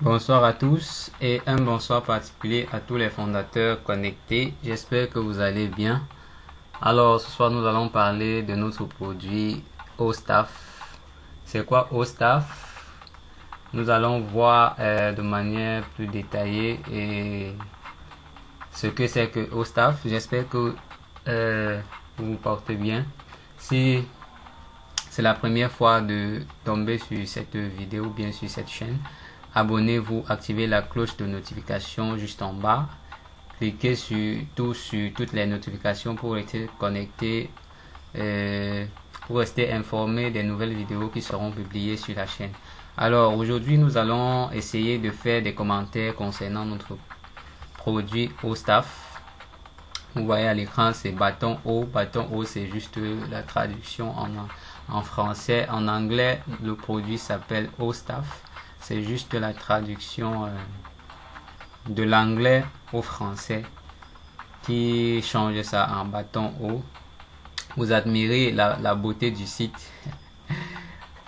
Bonsoir à tous et un bonsoir particulier à tous les fondateurs connectés. J'espère que vous allez bien. Alors ce soir nous allons parler de notre produit OSTAF. C'est quoi OSTAF? Nous allons voir de manière plus détaillée et ce que c'est que OSTAF. J'espère que vous vous portez bien. Si c'est la première fois de tomber sur cette vidéo ou bien sur cette chaîne, abonnez-vous, activez la cloche de notification juste en bas. Cliquez sur toutes les notifications pour rester connecté, pour rester informé des nouvelles vidéos qui seront publiées sur la chaîne. Alors aujourd'hui nous allons essayer de faire des commentaires concernant notre produit OSTAF. Vous voyez à l'écran, c'est bâton haut. Bâton haut, c'est juste la traduction en français. En anglais, le produit s'appelle OSTAF. C'est juste la traduction de l'anglais au français qui change ça en bâton haut. Vous admirez la beauté du site.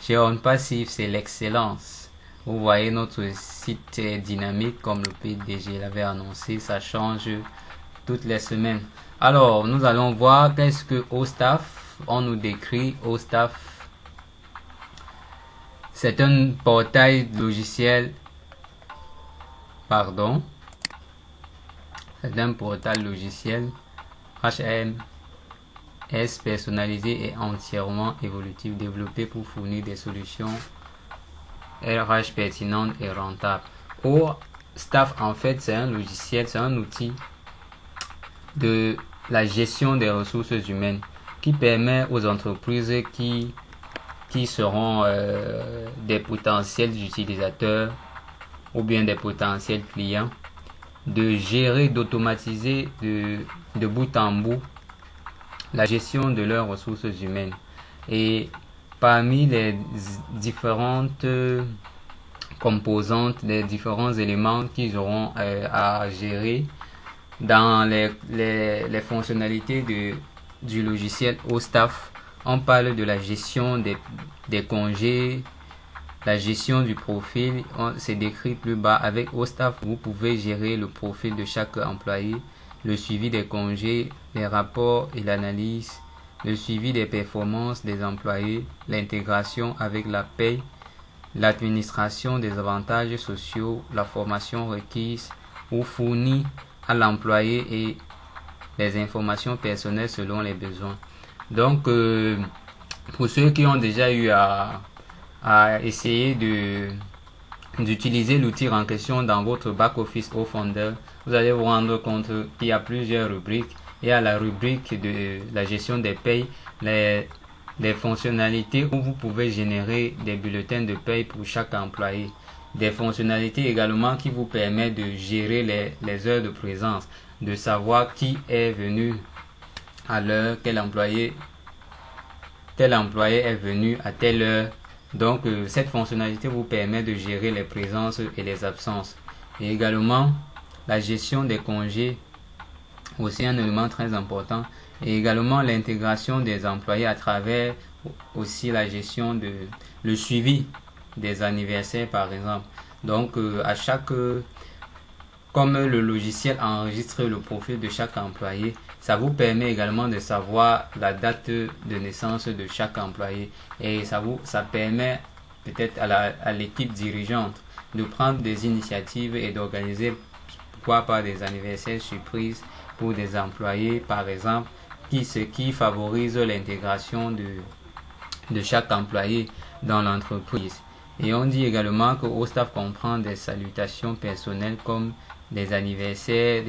Chez OnPassive, c'est l'excellence. Vous voyez, notre site est dynamique comme le PDG l'avait annoncé. Ça change toutes les semaines. Alors, nous allons voir qu'est-ce que OSTAF. On nous décrit OSTAF. C'est un portail logiciel. Pardon. C'est un portail logiciel HMS personnalisé et entièrement évolutif, développé pour fournir des solutions RH pertinentes et rentables. OSTAF, en fait, c'est un logiciel, c'est un outil de la gestion des ressources humaines qui permet aux entreprises qui seront des potentiels utilisateurs ou bien des potentiels clients de gérer, d'automatiser de bout en bout la gestion de leurs ressources humaines. Et parmi les différentes composantes, les différents éléments qu'ils auront à gérer dans les fonctionnalités du logiciel OSTAF, on parle de la gestion des congés, la gestion du profil. C'est décrit plus bas. Avec OSTAF, vous pouvez gérer le profil de chaque employé, le suivi des congés, les rapports et l'analyse, le suivi des performances des employés, l'intégration avec la paie, l'administration des avantages sociaux, la formation requise ou fournie à l'employé et les informations personnelles selon les besoins. Donc, pour ceux qui ont déjà eu à essayer d'utiliser l'outil en question dans votre back-office au Founder, vous allez vous rendre compte qu'il y a plusieurs rubriques. Il y a la rubrique de la gestion des payes, les fonctionnalités où vous pouvez générer des bulletins de paye pour chaque employé. Des fonctionnalités également qui vous permettent de gérer les heures de présence, de savoir qui est venu à l'heure, tel employé est venu à telle heure. Donc cette fonctionnalité vous permet de gérer les présences et les absences. Et également la gestion des congés, aussi un élément très important. Et également l'intégration des employés à travers aussi la gestion le suivi des anniversaires par exemple. Donc à chaque comme le logiciel enregistre le profil de chaque employé, ça vous permet également de savoir la date de naissance de chaque employé. Et ça permet peut-être à l'équipe dirigeante de prendre des initiatives et d'organiser, pourquoi pas, des anniversaires surprises pour des employés, par exemple, ce qui favorise l'intégration de chaque employé dans l'entreprise. Et on dit également que OSTAF comprend des salutations personnelles comme des anniversaires,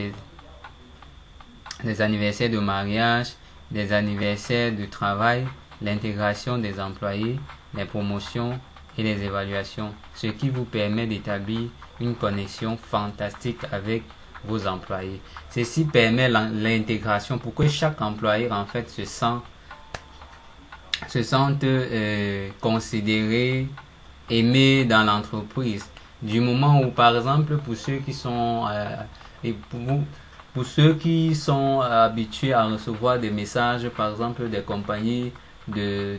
des anniversaires de mariage, des anniversaires de travail, l'intégration des employés, les promotions et les évaluations, ce qui vous permet d'établir une connexion fantastique avec vos employés. Ceci permet l'intégration pour que chaque employé en fait se sente considéré, aimé dans l'entreprise. Du moment où, par exemple, pour ceux qui sont habitués à recevoir des messages, par exemple des compagnies de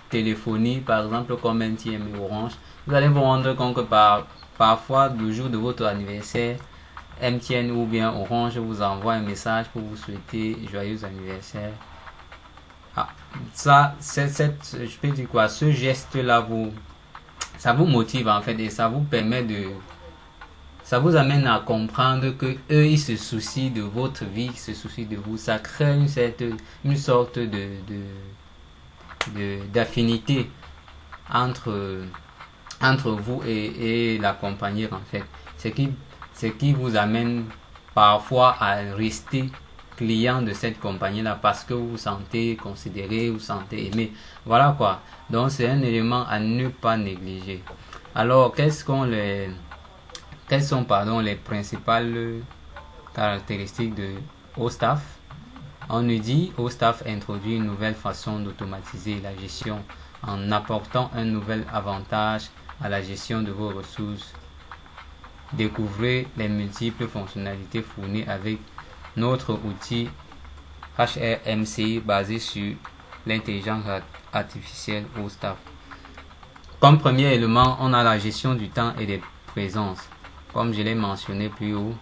téléphonie, par exemple comme MTN et Orange, vous allez vous rendre compte que parfois le jour de votre anniversaire, MTN ou bien Orange vous envoie un message pour vous souhaiter joyeux anniversaire. Ah, ça, je peux dire quoi, ce geste-là, ça vous motive en fait et ça vous permet ça vous amène à comprendre que eux, ils se soucient de votre vie, ils se soucient de vous. Ça crée une sorte d'affinité entre vous et la compagnie en fait. Ce qui vous amène parfois à rester client de cette compagnie là parce que vous vous sentez considéré, vous vous sentez aimé. Voilà quoi. Donc c'est un élément à ne pas négliger. Alors quelles sont les principales caractéristiques de OSTAF? On nous dit OSTAF introduit une nouvelle façon d'automatiser la gestion en apportant un nouvel avantage à la gestion de vos ressources. Découvrez les multiples fonctionnalités fournies avec notre outil HRMCI basé sur l'intelligence artificielle OSTAF. Comme premier élément, on a la gestion du temps et des présences. Comme je l'ai mentionné plus haut,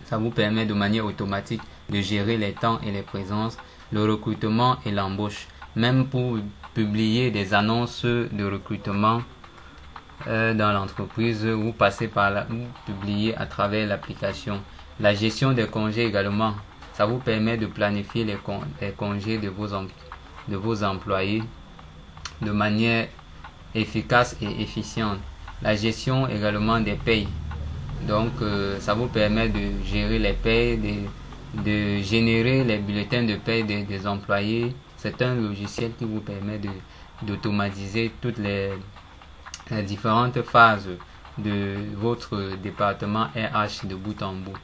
ça vous permet de manière automatique de gérer les temps et les présences, le recrutement et l'embauche. Même pour publier des annonces de recrutement dans l'entreprise, vous passez par là, vous publiez à travers l'application. La gestion des congés également, ça vous permet de planifier les congés de vos employés de manière efficace et efficiente. La gestion également des payes. Donc, ça vous permet de gérer les payes, de générer les bulletins de paye des employés. C'est un logiciel qui vous permet d'automatiser toutes les différentes phases de votre département RH de bout en bout.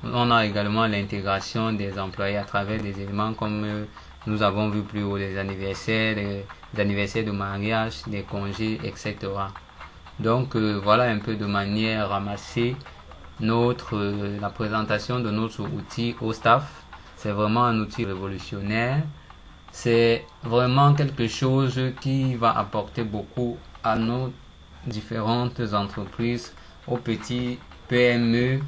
On a également l'intégration des employés à travers des éléments comme nous avons vu plus haut, les anniversaires de mariage, des congés, etc. Donc voilà un peu de manière ramassée la présentation de notre outil OSTAF. C'est vraiment un outil révolutionnaire. C'est vraiment quelque chose qui va apporter beaucoup à nos différentes entreprises, aux petits PME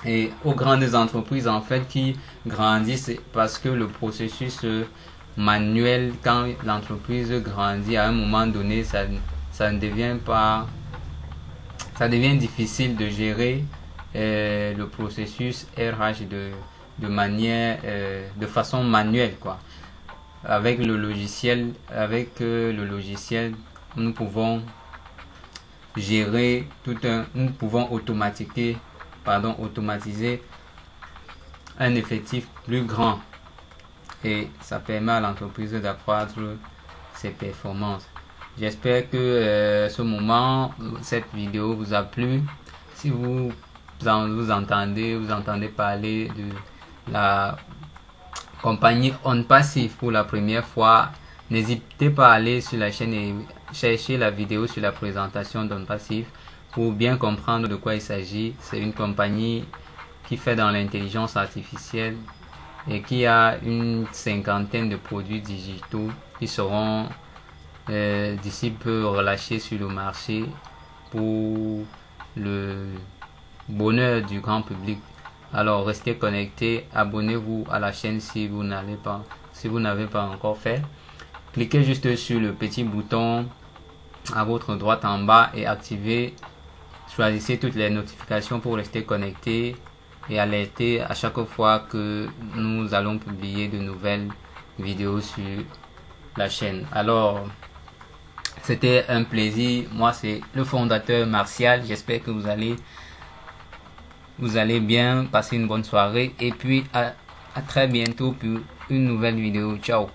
et aux grandes entreprises en fait qui grandissent parce que le processus manuel, quand l'entreprise grandit à un moment donné, ça devient difficile de gérer le processus RH de façon manuelle quoi. Avec le logiciel, nous pouvons gérer nous pouvons automatiser un effectif plus grand et ça permet à l'entreprise d'accroître ses performances. J'espère que cette vidéo vous a plu. Si vous entendez parler de la compagnie OnPassive pour la première fois, n'hésitez pas à aller sur la chaîne et chercher la vidéo sur la présentation d'OnPassive pour bien comprendre de quoi il s'agit. C'est une compagnie qui fait dans l'intelligence artificielle et qui a une 50aine de produits digitaux qui seront d'ici peu relâchés sur le marché pour le bonheur du grand public. Alors restez connectés, abonnez-vous à la chaîne si vous n'avez pas encore fait. Cliquez juste sur le petit bouton à votre droite en bas et choisissez toutes les notifications pour rester connecté et alerté à chaque fois que nous allons publier de nouvelles vidéos sur la chaîne. Alors, c'était un plaisir. Moi, c'est le fondateur Martial. J'espère que vous allez bien, passer une bonne soirée et puis à très bientôt pour une nouvelle vidéo. Ciao.